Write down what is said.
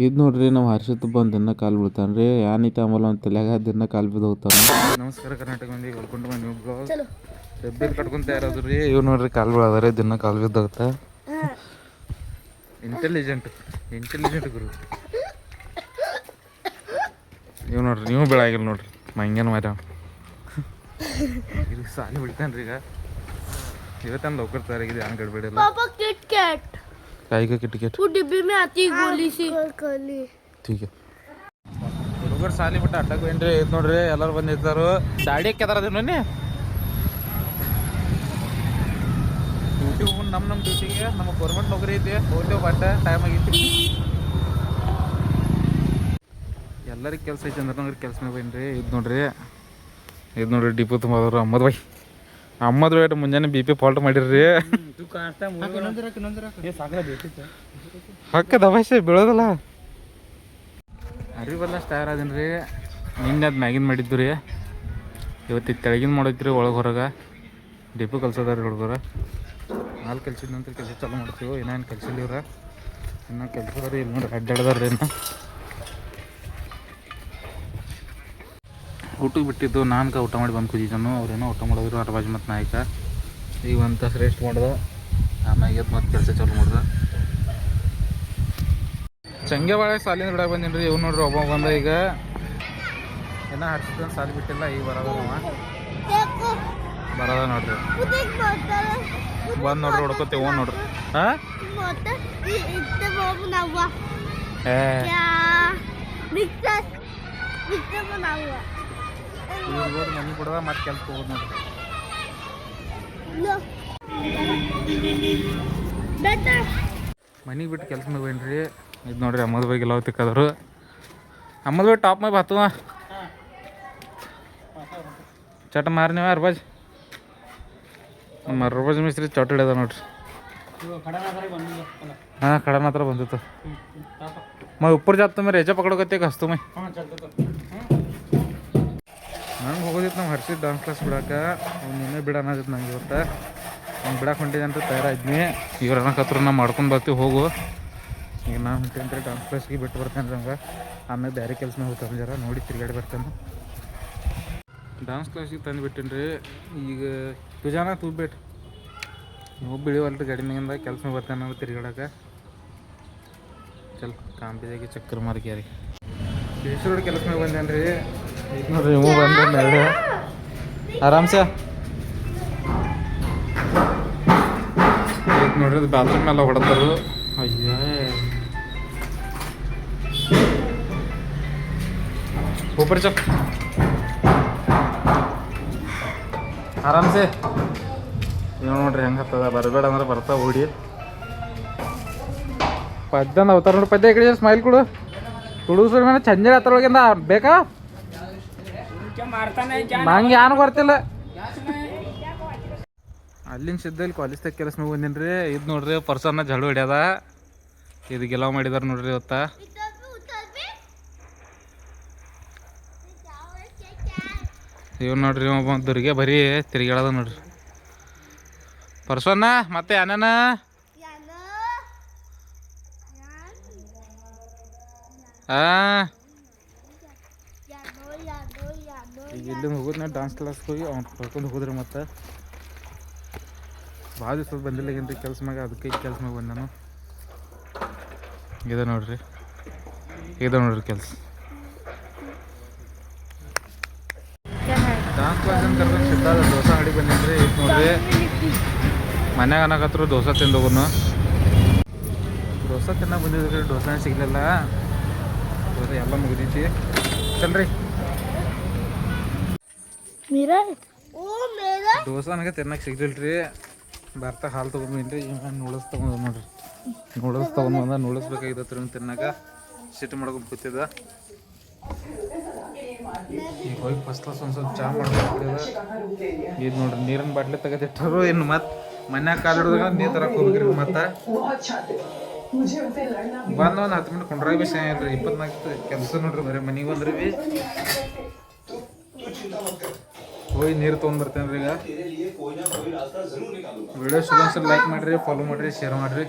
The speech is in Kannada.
ಇದು ನೋಡ್ರಿ ನಾವು ಹರ್ಷತ್ ಬಂದು ದಿನ ಕಾಲು ಬೀಳ್ತಾನೆ ರೀ ಏನೈತೆ ಆಮೇಲೆ ಒಂದು ತಲೆಯಾಗ ದಿನ ಕಾಲು ಬಿದ್ದು ಹೋಗ್ತಾನೆ. ನಮಸ್ಕಾರ ಕರ್ನಾಟಕ ಮಂದಿ, welcome to my new blog. ಡಬ್ಬಿರ್ ಕಟ್ಕೊಂತ ಯಾರಾದ್ರು ರೀ ಇವ್ ನೋಡ್ರಿ ಕಾಲು ಬೀಳೋದ್ರಿ ದಿನ ಕಾಲು ಬಿದ್ದೋಗುತ್ತೆ. ಇಂಟೆಲಿಜೆಂಟ್ ಗುರು ಇವ್ ನೋಡ್ರಿ, ನೀವು ಬೆಳಗಿಲ್ಲ ನೋಡ್ರಿ ಮಂಗೇನು ಮಾರ್ಯಾವ. ಇದು ಸಾಲಿ ಬಿಡ್ತಾನೆ ರೀ ಈಗ ಇವತ್ತಂದು ಲೌಕರ್ ತಯಾರಾಗಿದೆ. ಹಂಗೆ ಗಡ್ಬೇಡಿಲ್ಲ. ಟಿಕೆಟ್ डिब्बे में आती गोली सी ठीक है. ಹುಡುಗರು ಸಾಲಿ ಬಿಟ್ಟು ಅಡ್ಡಕ್ಕೆ ಏನ್ರಿ ಇದು ನೋಡ್ರಿ ಎಲ್ಲರೂ ಬಂದು ನಿಂತಾರು. ದಾಡಿ ಕೆದರದೇನಿ ಡ್ಯೂಟಿ ಹೋಗಿ ನಮ್ಮ ಡ್ಯೂಟಿಗೆ ನಮ್ಮ ಗೌರ್ಮೆಂಟ್ ನೌಕರಿ ಐತಿ. ಹೋಗ್ತೇವೆ ಬಟ್ ಟೈಮ್ ಆಗೈತಿ. ಎಲ್ಲರಿಗೆ ಕೆಲಸ ಐತಿ ಅಂದ್ರೆ ನೋಡ್ರಿ ಕೆಲಸ ಮೇಲೆ ಬನ್ರಿ. ಇದು ನೋಡ್ರಿ ಡಿಪೋ ತುಂಬೋರು ಅಮ್ಮದ್ ಬೈ ಮುಂಜಾನೆ BP ಫಾಲ್ಟ್ ಮಾಡಿರ್ರಿ. ಹಕ್ಕ ದಬಾಯಿಸಿ ಬೀಳೋದಲ್ಲ ಅರಿವಲ್ಲ ಸ್ಟಾರ್ ಅದೀನಿ ರೀ. ನಿನ್ನೆ ಅದು ಮ್ಯಾಗಿನ ಮಾಡಿದ್ದು ರೀ, ಇವತ್ತು ತೆಳಗಿನ ಮಾಡೈತ್ರಿ ಒಳಗೆ ಹೊರಗೆ. ಡಿಪೋ ಕಲ್ಸೋದಾರ ಹುಡುಗರ ಹಾಲು ಕಲ್ಸಿದ ನಂತರ ಕೆಲಸ ಚಾಲು ಮಾಡ್ತೀವಿ. ಇನ್ನೇನು ಕಲ್ಸಿಲ್ಲ ಇವ್ರ ಇನ್ನೂ ಕೆಲ್ಸದಾರ. ಇಲ್ಲಿ ನೋಡ್ರಿ ಅಡ್ಡಾಡದಾರ್ರಿ ಇನ್ನು ಊಟಕ್ಕೆ ಬಿಟ್ಟಿದ್ದು. ನಾನು ಊಟ ಮಾಡಿ ಬಂದು ಕುದಿದ್ದಾನು. ಅವ್ರೇನೋ ಊಟ ಮಾಡೋದ್ರು ಅರ್ಬಾಜ್ ಮತ್ತು ನಾಯಕ. ಈಗ ಒಂದು ತಾಸು ರೆಸ್ಟ್ ಮಾಡ್ದೆ, ಆಮ್ಯಾಗ ಮತ್ತು ಕೆಲಸ ಚಾಲು ಮಾಡ್ದೆ. ಚಂಗೆವಾಳೆ ಸಾಲಿನ ಬಿಡಕ್ಕೆ ಬಂದೀನಿ ರೀ. ಇವ್ ನೋಡ್ರಿ ಒಬ್ಬ ಬಂದ ಈಗ ಏನೋ ಹರ್ಸಿದ ಸಾಲಿ ಬಿಟ್ಟಿಲ್ಲ. ಈಗ ಬರೋದ ನೋಡ್ರಿ ಬಂದು ನೋಡ್ರಿ ಹೊಡ್ಕೋತೇವೆ ಓನ್ ನೋಡ್ರಿ. ಹಾಂ ಹೋಗಿ ಮನೆ ಕೊಡದ ಮತ್ತೆ ಕೆಲ್ಸ ಹೋಗೋದು ನೋಡ್ರಿ. ಮನೆಗೆ ಬಿಟ್ಟು ಕೆಲಸ ಮೇಲೆ ಬನ್ರಿ. ಇದು ನೋಡ್ರಿ ಅಮ್ಮದ ಬಗ್ಗೆ ಎಲ್ಲ ತಿಕ್ಕಾದ್ರು. ಅಮ್ಮದ ಬಗ್ಗೆ ಟಾಪ್ ಮೇಲೆ ಬಾತು ಚಟ ಮಾರಿ ನೀವು ಅರ್ಬಾಜ್ ನಮ್ಮ ಅರ್ಬಾಜ್ ಮಿಸ್ತ್ರಿ ಚಟ ಹಿಡ್ಯದ ನೋಡ್ರಿ. ಹಾಂ ಕಡನ ಹತ್ರ ಬಂದಿತ್ತು. मैं ऊपर जाता मैं रेजा पकड़ो करते हंसतो मैं. ನಂಗೆ ಹೋಗೋದಿತ್ತು ನಾವು ಹರ್ಷಿದ್ ಡಾನ್ಸ್ ಕ್ಲಾಸ್ ಬಿಡಾಕ. ಅವ್ನು ನಿನ್ನೆ ಬಿಡೋಣ ಅನ್ನೋದಿತ್ತು ನಂಗೆ. ಇವತ್ತು ಅವ್ನು ಬಿಡಕ್ಕೆ ಹೊಂಟಿದೆ ಅಂತ ತಯಾರಾದ್ನಿ. ಇವ್ರು ಅನ್ನಕತ್ರ ನಾವು ಮಾಡ್ಕೊಂಡು ಬರ್ತೀವಿ ಹೋಗು. ಈಗ ನಾನು ಹೊಂಟೇನ್ರಿ ಡಾನ್ಸ್ ಕ್ಲಾಸ್ಗೆ ಬಿಟ್ಟು ಬರ್ತೇನೆ ರೀ. ಹಂಗೆ ಆಮೇಲೆ ಬೇರೆ ಕೆಲಸ ಹೋಗ್ತಾರೆ ಜರ ನೋಡಿ ತಿರುಗಾಡಿ ಬರ್ತೇನೆ. ಡಾನ್ಸ್ ಕ್ಲಾಸಿಗೆ ತಂದು ಬಿಟ್ಟೇನಿ ರೀ. ಈಗ ತುಜಾನ ತೂಬಿಟ್ಟು ನೀವು ಬಿಳಿವಲ್ರಿ ಗಾಡಿ ಮ್ಯಾಗಿಂದ ಕೆಲಸ ಬರ್ತೇನೆ ನಾವು ತಿರುಗಾಡಕ್ಕೆ. ಚಲ್ ಕಾಂಬಿದಾಗಿ ಚಕ್ಕರ್ ಮಾರ್ಕ್ಯಾರಿ ಬೇಸರೋಡ್ ಕೆಲಸ ಮೇಲೆ ಬಂದೇನೆ ರೀ. ಈಗ ನೋಡ್ರಿ ಇವು ಬಂದ ಎರಡು ಆರಾಮ್ಸೆ. ಈಗ ನೋಡ್ರಿ ಬಾತ್ರೂಮ್ ಎಲ್ಲ ಹೊಡೆದರು. ಅಯ್ಯ ऊपर चल ಆರಾಮ್ಸೆ. ನೀವು ನೋಡ್ರಿ ಹೆಂಗೆ ಹತ್ತದ. ಬರಬೇಡ ಅಂದ್ರೆ ಬರ್ತಾವ ಓಡಿ. ಪದ್ಯ ಅವತಾರ ನೋಡಿ. ಪದ್ಯ ಈ ಕಡೆ ಸ್ಮೈಲ್ ಕೊಡು. ತುಡುಸು ಮೇಲೆ ಚಂಜೆ ಹತ್ತರೊಳಗಿಂದ ಬೇಕಾ ನಂಗೆ ಏನು ಗೊತ್ತಿಲ್ಲ. ಅಲ್ಲಿನ ಸಿದ್ದಲ್ಲಿ ಕಾಲೇಜ್ ತಗ ಕೆಲಸ ಮೇಲೆ ಬಂದೀನಿ ರೀ. ಇದು ನೋಡ್ರಿ ಪರ್ಸನ್ನ ಜಳು ಹಿಡ್ಯದ. ಇದು ಗೆಲವ್ ಮಾಡಿದಾರೆ ನೋಡ್ರಿ ಇವತ್ತ. ಇವ್ ನೋಡ್ರಿ ಒಬ್ಬ ದುರ್ಗೆ ಬರೀ ತಿರುಗಾಡದ ನೋಡ್ರಿ ಪರ್ಸನ್ನ. ಮತ್ತೆ ಏನೇನ ಈಗ ಇಲ್ಲಿ ಹೋಗೋದು ನಾ ಡಾನ್ಸ್ ಕ್ಲಾಸ್ಗೆ ಹೋಗಿ ಅವ್ನು ಕರ್ಕೊಂಡು ಹೋಗೋದ್ರಿ. ಮತ್ತು ಭಾಳ ದಿವಸ ಬಂದಿಲ್ಲ ಏನ್ರಿ ಕೆಲಸ ಮ್ಯಾಗ, ಅದಕ್ಕೆ ಕೆಲಸ ಮ್ಯಾಗ ಬಂದ ನಾನು. ಇದೆ ನೋಡ್ರಿ ಕೆಲಸ. ಡಾನ್ಸ್ ಕ್ಲಾಸ್ ಅಂತ ಕರ್ಕೊಂಡು ಸಿದ್ಧಾದ ದೋಸೆ ಅಂಗಡಿ ಬಂದಿದ್ರಿ. ಇದು ನೋಡ್ರಿ ಮನ್ಯಾಗ ಅನ್ನಕತ್ರು ದೋಸೆ ತಿಂದು ಹೋಗೋನು. ದೋಸೆ ತಿನ್ನಕ್ಕೆ ಬಂದಿದ್ರಿ, ದೋಸೆ ಸಿಗ್ಲಿಲ್ಲ. ದೋಸೆ ಎಲ್ಲ ಮುಗಿದೈತಿ. ಚಲ್ರಿ ದೋಸೆ ನನಗೆ ತಿನ್ನಕ್ಕೆ ಸಿಗ್ಲಿಲ್ರಿ. ಬರ್ತಾ ಹಾಲು ತೊಗೊಂಡ್ಬಂದ್ರಿ. ಈಗ ನೂಡಲ್ಸ್ ತೊಗೊಂಡು ನೋಡ್ರಿ. ನೂಡಲ್ಸ್ ತೊಗೊಂಡ್ಬಂದ ನೂಡಲ್ಸ್ ಬೇಕಾಗಿತ್ತು ರೀ ತಿನ್ನಕ್ಕೆ. ಸಿಟ್ಟು ಮಾಡ್ಕೊಂಡು ಕೂತಿದ್ದ. ಈಗ ಹೋಗಿ ಫಸ್ಟ್ ಕ್ಲಾಸ್ ಒಂದು ಸ್ವಲ್ಪ ಚಹಾ ಮಾಡ್ಕೊಂಡು ಇದು ನೋಡ್ರಿ ನೀರಿನ ಬಾಟ್ಲಿ ತೆಗೆದಿಟ್ಟರು. ಇನ್ನು ಮತ್ತೆ ಮನ್ಯಾಗ ಕಾಲು ಹಿಡಿದಾಗ ನೀರು ತರಕ್ಕೆ ಹೋಗ್ಬೇಕ್ರಿ. ಮತ್ತೆ ಬಂದು ಒಂದು 10 ಮಿನಿಟ್ ಕೊಂಡ್ರಾಗ ಭೀ ಸಹ ಇಲ್ರಿ. 24 ಕೆಲಸ ನೋಡ್ರಿ. ಬರೀ ಮನೆಗೆ ಬಂದ್ರಿ ಭೀ ಹೋಗಿ ನೀರು ತೊಗೊಂಡ್ಬರ್ತೇನೆ ರೀ. ಈಗ ವಿಡಿಯೋ ಲೈಕ್ ಮಾಡಿರಿ, ಫಾಲೋ ಮಾಡಿರಿ, ಶೇರ್ ಮಾಡಿರಿ.